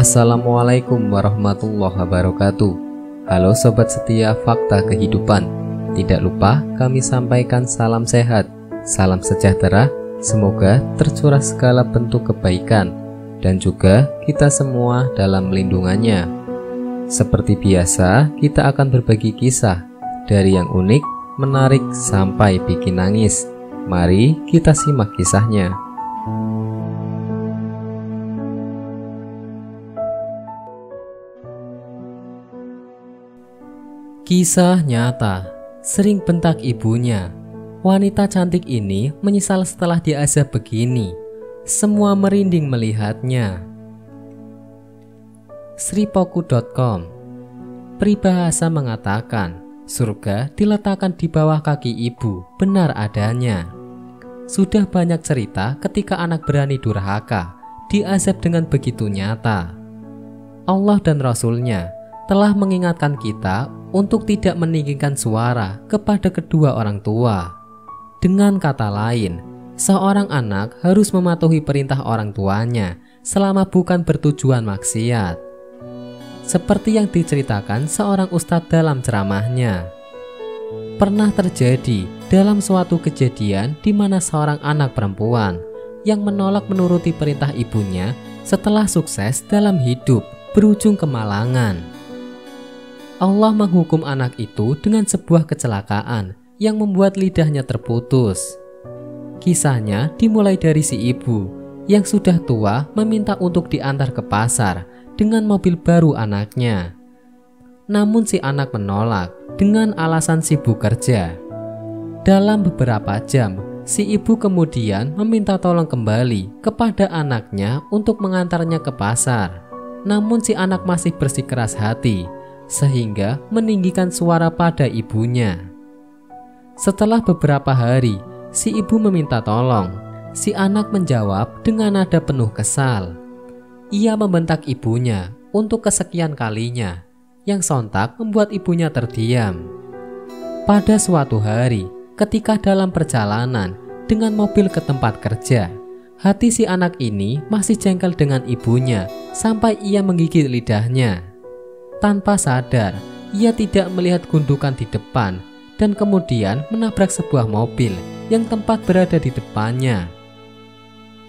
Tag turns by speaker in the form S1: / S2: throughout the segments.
S1: Assalamualaikum warahmatullahi wabarakatuh. Halo sobat setia Fakta Kehidupan. Tidak lupa kami sampaikan salam sehat, salam sejahtera. Semoga tercurah segala bentuk kebaikan dan juga kita semua dalam lindungannya. Seperti biasa, kita akan berbagi kisah dari yang unik, menarik sampai bikin nangis. Mari kita simak kisahnya. Kisah nyata. Sering bentak ibunya. Wanita cantik ini menyesal setelah diazab begini. Semua merinding melihatnya. Sripoku.com. Peribahasa mengatakan, surga diletakkan di bawah kaki ibu. Benar adanya. Sudah banyak cerita ketika anak berani durhaka diazab dengan begitu nyata. Allah dan Rasul-Nya telah mengingatkan kita untuk tidak meninggikan suara kepada kedua orang tua. Dengan kata lain, seorang anak harus mematuhi perintah orang tuanya selama bukan bertujuan maksiat. Seperti yang diceritakan seorang ustadz dalam ceramahnya. Pernah terjadi dalam suatu kejadian di mana seorang anak perempuan yang menolak menuruti perintah ibunya setelah sukses dalam hidup berujung kemalangan. Allah menghukum anak itu dengan sebuah kecelakaan yang membuat lidahnya terputus. Kisahnya dimulai dari si ibu yang sudah tua meminta untuk diantar ke pasar dengan mobil baru anaknya. Namun si anak menolak dengan alasan sibuk kerja. Dalam beberapa jam, si ibu kemudian meminta tolong kembali kepada anaknya untuk mengantarnya ke pasar. Namun si anak masih bersikeras hati sehingga meninggikan suara pada ibunya. Setelah beberapa hari, si ibu meminta tolong. Si anak menjawab dengan nada penuh kesal. Ia membentak ibunya untuk kesekian kalinya, yang sontak membuat ibunya terdiam. Pada suatu hari, ketika dalam perjalanan dengan mobil ke tempat kerja, hati si anak ini masih jengkel dengan ibunya sampai ia menggigit lidahnya. Tanpa sadar, ia tidak melihat gundukan di depan dan kemudian menabrak sebuah mobil yang tempat berada di depannya.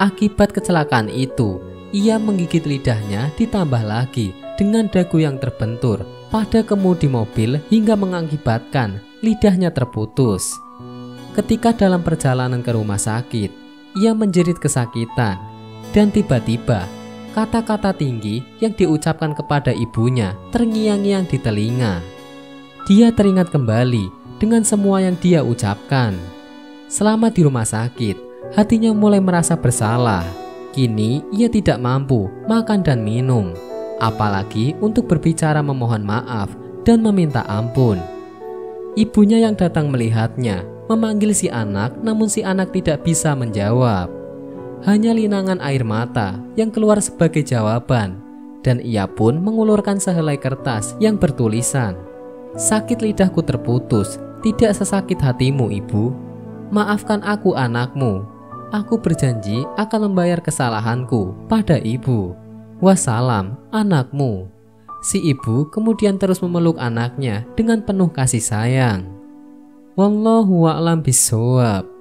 S1: Akibat kecelakaan itu, ia menggigit lidahnya ditambah lagi dengan dagu yang terbentur pada kemudi mobil hingga mengakibatkan lidahnya terputus. Ketika dalam perjalanan ke rumah sakit, ia menjerit kesakitan dan tiba-tiba kata-kata tinggi yang diucapkan kepada ibunya terngiang-ngiang di telinga. Dia teringat kembali dengan semua yang dia ucapkan. Selama di rumah sakit, hatinya mulai merasa bersalah. Kini ia tidak mampu makan dan minum, apalagi untuk berbicara memohon maaf dan meminta ampun. Ibunya yang datang melihatnya memanggil si anak, namun si anak tidak bisa menjawab. Hanya linangan air mata yang keluar sebagai jawaban, dan ia pun mengulurkan sehelai kertas yang bertulisan, "Sakit lidahku terputus, tidak sesakit hatimu, ibu. Maafkan aku anakmu. Aku berjanji akan membayar kesalahanku pada ibu. Wassalam, anakmu." Si ibu kemudian terus memeluk anaknya dengan penuh kasih sayang. Wallahu a'lam bishawab.